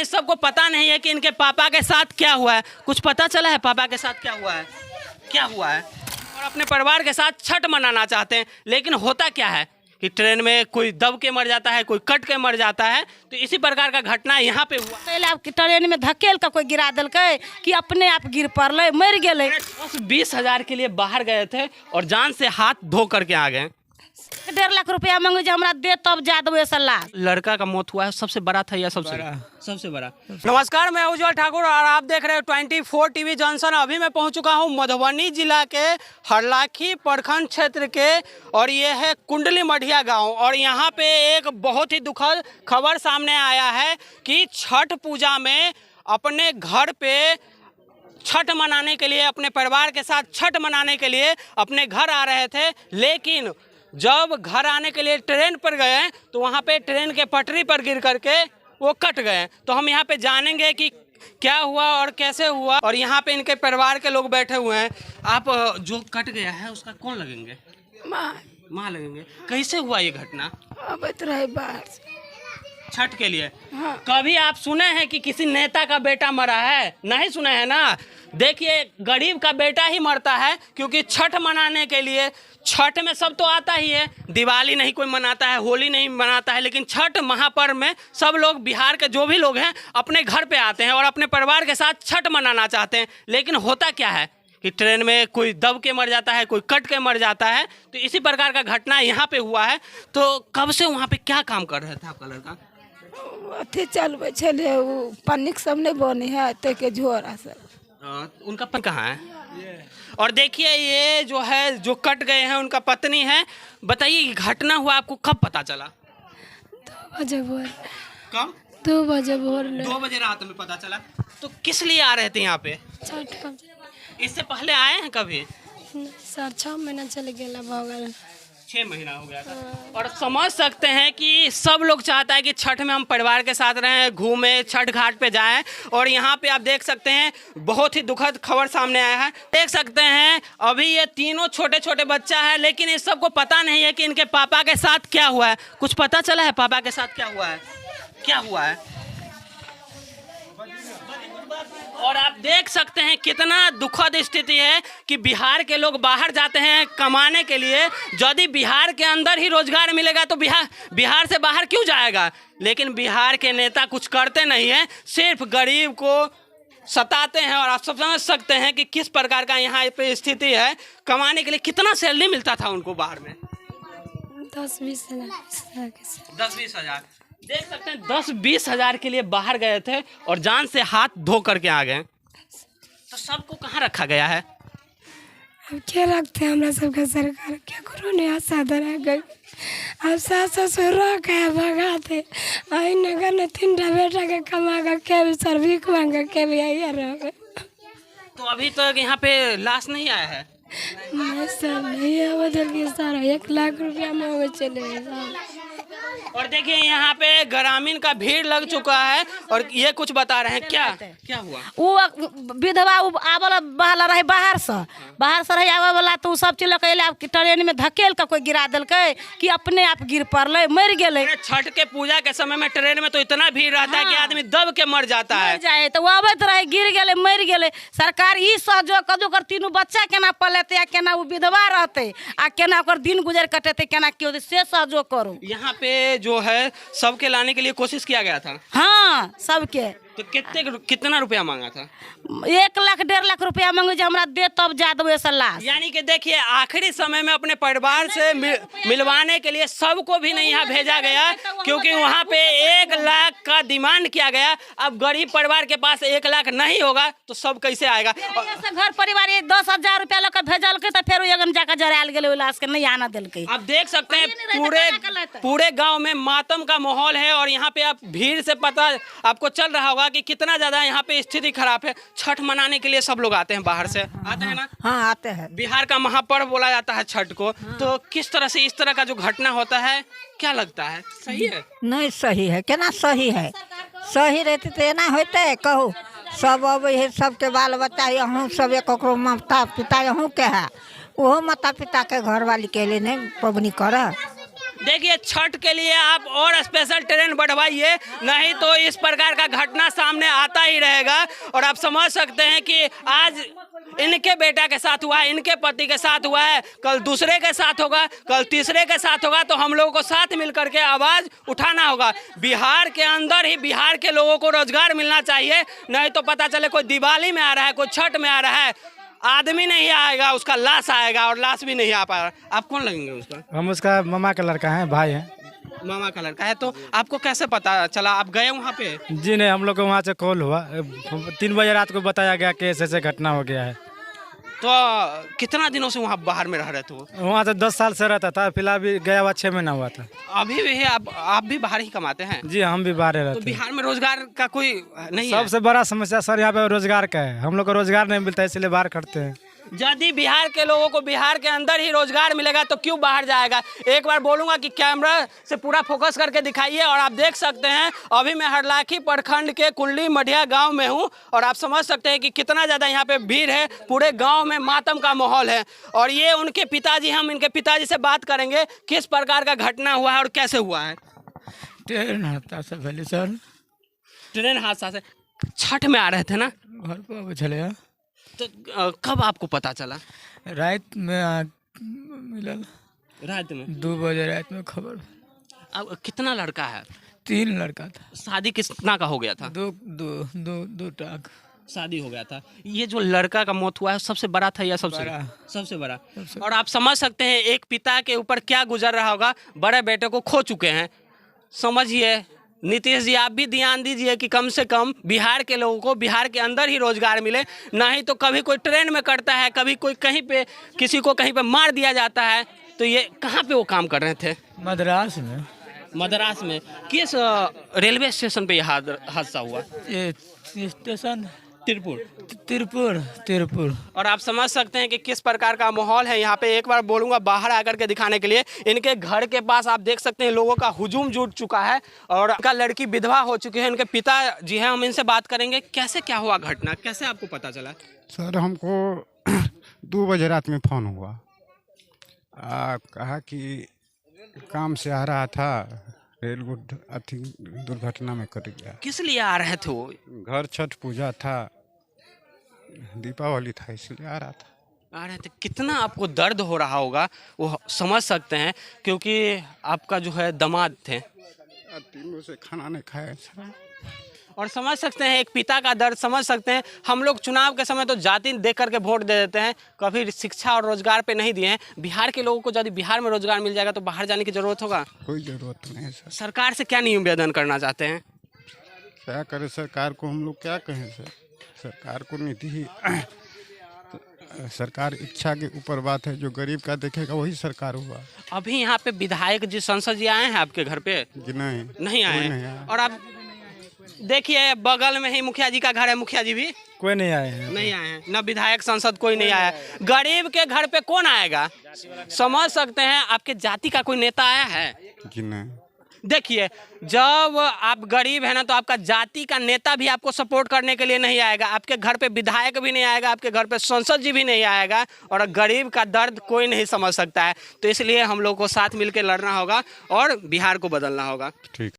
इस सबको पता नहीं है कि इनके पापा के साथ क्या हुआ है। कुछ पता चला है पापा के साथ क्या हुआ है? क्या हुआ है? और अपने परिवार के साथ छठ मनाना चाहते हैं, लेकिन होता क्या है कि ट्रेन में कोई दब के मर जाता है, कोई कट के मर जाता है। तो इसी प्रकार का घटना यहाँ पे हुआ। पहले आप ट्रेन में धकेल का कोई गिरा दिलकै कि अपने आप गिर पड़ल मर गए। 10-20 हज़ार के लिए बाहर गए थे और जान से हाथ धो करके आ गए। 1.5 लाख रुपया मांगे जो हमरा दे तब जा देवे सलाह। लड़का का मौत हुआ है, सबसे बड़ा था या सबसे बड़ा? नमस्कार, मैं उज्जवल ठाकुर और आप देख रहे हैं 24 टीवी जंक्शन। अभी मैं पहुंच चुका हूं मधुबनी जिला के हरलाखी प्रखंड क्षेत्र के, और ये है कुंडली मढ़िया गांव। और यहाँ पे एक बहुत ही दुखद खबर सामने आया है कि छठ पूजा में अपने घर पे छठ मनाने के लिए, अपने परिवार के साथ छठ मनाने के लिए अपने घर आ रहे थे, लेकिन जब घर आने के लिए ट्रेन पर गए तो वहाँ पे ट्रेन के पटरी पर गिर करके वो कट गए। तो हम यहाँ पे जानेंगे कि क्या हुआ और कैसे हुआ। और यहाँ पे इनके परिवार के लोग बैठे हुए हैं। आप जो कट गया है उसका कौन लगेंगे? माँ लगेंगे। कैसे हुआ ये घटना? छठ के लिए। हाँ। कभी आप सुने हैं कि किसी नेता का बेटा मरा है? नहीं सुने हैं ना। देखिए, गरीब का बेटा ही मरता है, क्योंकि छठ मनाने के लिए, छठ में सब तो आता ही है, दिवाली नहीं कोई मनाता है, होली नहीं मनाता है, लेकिन छठ महापर्व में सब लोग, बिहार के जो भी लोग हैं, अपने घर पे आते हैं और अपने परिवार के साथ छठ मनाना चाहते हैं। लेकिन होता क्या है कि ट्रेन में कोई दब के मर जाता है, कोई कट के मर जाता है। तो इसी प्रकार का घटना यहाँ पे हुआ है। तो कब से वहाँ पे क्या काम कर रहे थे आपका लड़का? अथी चलबे छले, पन्नी सब नहीं बने है ते के झोरा से। उनका पति कहाँ है? और देखिए, ये जो है, जो कट गए हैं, उनका पत्नी है। बताइए, घटना हुआ आपको कब पता चला? 2 बजे भोर। कब? 2 बजे भोर। 2 बजे रात में पता चला। तो किस लिए आ रहे थे यहाँ पे? छठ का। इससे पहले आए हैं कभी? 6 महीना चले गया, भगल 6 महीना हो गया था। और समझ सकते हैं कि सब लोग चाहता है कि छठ में हम परिवार के साथ रहें, घूमें, छठ घाट पे जाएं। और यहाँ पे आप देख सकते हैं, बहुत ही दुखद खबर सामने आया है। देख सकते हैं, अभी ये तीनों छोटे छोटे बच्चा है, लेकिन इस सबको पता नहीं है कि इनके पापा के साथ क्या हुआ है। कुछ पता चला है पापा के साथ क्या हुआ है? क्या हुआ है? और आप देख सकते हैं कितना दुखद स्थिति है कि बिहार के लोग बाहर जाते हैं कमाने के लिए। यदि बिहार के अंदर ही रोजगार मिलेगा तो बिहार से बाहर क्यों जाएगा? लेकिन बिहार के नेता कुछ करते नहीं हैं, सिर्फ गरीब को सताते हैं। और आप सब समझ सकते हैं कि किस प्रकार का यहाँ पे स्थिति है। कमाने के लिए कितना सैलरी मिलता था उनको बाहर में? 10-20 हज़ार। 10-20 हज़ार। देख सकते हैं, 10-20 हज़ार के लिए बाहर गए थे और जान से हाथ धो करके आ गए। तो सबको कहाँ रखा गया है? अब क्या रखते हैं हमरा सबका सरकार? क्या करो नहीं, साधन है गए। अब सास ससुर रख है, भगाते आई नगर ने 3 बेटा के कमा कर के भी सर्विक मांग के भी आई रह। तो अभी तक यहाँ पे लाश नहीं आया है? नहीं सर, नहीं है, बदल के सारा 1 लाख रुपया में चले गए। और देखिए, यहाँ पे ग्रामीण का भीड़ लग चुका है और ये कुछ बता रहे हैं। क्या हुआ? वो विधवा आवल बहला रहे बाहर से रहे आवे वाला, तो सब चीज लगे ट्रेन में धकेल का कोई गिरा दिलकै कि अपने आप गिर पड़ल मर गए। छठ के पूजा के समय में ट्रेन में तो इतना भीड़ रहता है कि आदमी दब के मर जाता है। जाए तो आवत रहे, गिर गए, मर गए। सरकार ई सहयोग कदू कर, तीनों बच्चा केना पलेते, या केना वो विधवा रहते, आ केना ओकर दिन गुजर कटेते, केना क्यों से सहयोग करो। यहाँ पे जो है सबके लाने के लिए कोशिश किया गया था। हाँ, सबके। तो कितना रुपया मांगा था? 1 लाख 1.5 लाख रुपया मांगे जो हमरा दे तब जा देवे सलाह। यानी कि देखिए, आखिरी समय में अपने परिवार से मिलवाने के लिए सबको भी नहीं यहाँ भेजा गया, क्योंकि वहाँ पे 1 लाख का डिमांड किया गया। अब गरीब परिवार के पास 1 लाख नहीं होगा तो सब कैसे आएगा? घर परिवार 10,000 रुपया लेकर भेजल के, तो फिर एगन जाकर जरायल गेले, लाश के नहीं आना दिलकै। आप देख सकते हैं, पूरे गाँव में मातम का माहौल है। और यहाँ पे आप भीड़ से पता आपको चल रहा होगा कि कितना ज्यादा यहाँ पे स्थिति खराब है। छठ मनाने के लिए सब लोग आते हैं, बाहर से आते हैं ना। हाँ, आते हैं। बिहार का महापर्व बोला जाता है छठ को। तो किस तरह से इस तरह का जो घटना होता है, क्या लगता है, सही है? नहीं सही है। केना सही है? सही रहते तो एना होते कहू। सब अब है, सबके बाल बच्चा अहूँ सब एक माता पिता अहूँ के है, वो माता पिता के घर वाली के लिए नहीं पबनी कर। देखिए छठ के लिए आप और स्पेशल ट्रेन बढ़वाइए, नहीं तो इस प्रकार का घटना सामने आता ही रहेगा। और आप समझ सकते हैं कि आज इनके बेटा के साथ हुआ है, इनके पति के साथ हुआ है, कल दूसरे के साथ होगा, कल तीसरे के साथ होगा। तो हम लोगों को साथ मिलकर के आवाज़ उठाना होगा। बिहार के अंदर ही बिहार के लोगों को रोजगार मिलना चाहिए, नहीं तो पता चले कोई दिवाली में आ रहा है, कोई छठ में आ रहा है, आदमी नहीं आएगा, उसका लाश आएगा और लाश भी नहीं आ पाएगा। आप कौन लगेंगे उसका? हम उसका मामा का लड़का है, भाई है। मामा का लड़का है। तो आपको कैसे पता चला, आप गए वहाँ पे? जी नहीं, हम लोग को वहाँ से कॉल हुआ, 3 बजे रात को बताया गया कि ऐसे घटना हो गया है। तो कितना दिनों से वहाँ बाहर में रह रहे थे वो? वहाँ से 10 साल से रहता था, फिलहाल भी गया हुआ 6 महीना हुआ था। अभी भी है? आप भी बाहर ही कमाते हैं? जी हम भी बाहर तो रहते हैं। बिहार में रोजगार का कोई नहीं है? सबसे बड़ा समस्या सर यहाँ पे रोजगार का है। हम लोग को रोजगार नहीं मिलता है, इसलिए बाहर करते हैं। यदि बिहार के लोगों को बिहार के अंदर ही रोजगार मिलेगा तो क्यों बाहर जाएगा? एक बार बोलूंगा कि कैमरा से पूरा फोकस करके दिखाइए। और आप देख सकते हैं अभी मैं हरलाखी प्रखंड के कुंडली मढ़िया गांव में हूं और आप समझ सकते हैं कि कितना ज़्यादा यहाँ पे भीड़ है। पूरे गांव में मातम का माहौल है। और ये उनके पिताजी, हम इनके पिताजी से बात करेंगे किस प्रकार का घटना हुआ है और कैसे हुआ है। ट्रेन हादसा से पहले सर, ट्रेन हादसा से छठ में आ रहे थे ना? घर पर चले तो कब आपको पता चला? रात में मिला, रात में 2 बजे रात में खबर। अब कितना लड़का है? 3 लड़का था। शादी कितना का हो गया था? दो टाक शादी हो गया था। ये जो लड़का का मौत हुआ है सबसे बड़ा था या सबसे बड़ा? और आप समझ सकते हैं एक पिता के ऊपर क्या गुजर रहा होगा। बड़े बेटे को खो चुके हैं। समझिए नीतीश जी, आप भी ध्यान दीजिए कि कम से कम बिहार के लोगों को बिहार के अंदर ही रोजगार मिले, नहीं तो कभी कोई ट्रेन में करता है, कभी कोई कहीं पे किसी को कहीं पे मार दिया जाता है। तो ये कहाँ पे वो काम कर रहे थे? मद्रास में। मद्रास में किस रेलवे स्टेशन पे यह हादसा हुआ? ये स्टेशन तिरपुर। तिरपुर। और आप समझ सकते हैं कि किस प्रकार का माहौल है यहाँ पे। एक बार बोलूँगा बाहर आकर के दिखाने के लिए। इनके घर के पास आप देख सकते हैं लोगों का हुजूम जुट चुका है और उनका लड़की विधवा हो चुकी है। इनके पिता जी हैं, हम इनसे बात करेंगे कैसे क्या हुआ घटना, कैसे आपको पता चला? सर हमको 2 बजे रात में फ़ोन हुआ, कहा कि काम से आ रहा था, रेल दुर्घटना में कट गया। किस लिए आ रहे थे वो? घर छठ पूजा था, दीपावली था, इसलिए आ रहा था। आ रहे थे। कितना आपको दर्द हो रहा होगा वो समझ सकते हैं, क्योंकि आपका जो है दामाद थे। 3 दिन से खाना नहीं खाया सर। और समझ सकते हैं एक पिता का दर्द समझ सकते हैं। हम लोग चुनाव के समय तो जाति देख करके वोट दे देते हैं, कभी शिक्षा और रोजगार पे नहीं दिए हैं। बिहार के लोगों को यदि बिहार में रोजगार मिल जाएगा तो बाहर जाने की जरूरत होगा? कोई ज़रूरत नहीं है सर। सरकार से क्या निवेदन करना चाहते हैं? क्या करें सरकार को, हम लोग क्या कहें सर। सरकार को नीति ही सरकार इच्छा के ऊपर बात है। जो गरीब का देखेगा वही सरकार हुआ। अभी यहाँ पे विधायक जी, सांसद जी आए हैं आपके घर पे? जी नहीं आए हैं। और आप देखिए बगल में ही मुखिया जी का घर है, मुखिया जी भी कोई नहीं आए हैं। नहीं आए हैं, न विधायक सांसद कोई नहीं आया है। गरीब के घर पे कौन आएगा? समझ सकते हैं आपके जाति का कोई नेता आया है? जी नहीं। देखिए जब आप गरीब है ना तो आपका जाति का नेता भी आपको सपोर्ट करने के लिए नहीं आएगा, आपके घर पे विधायक भी नहीं आएगा, आपके घर पे सांसद जी भी नहीं आएगा। और गरीब का दर्द कोई नहीं समझ सकता है। तो इसलिए हम लोग को साथ मिलकर लड़ना होगा और बिहार को बदलना होगा। ठीक।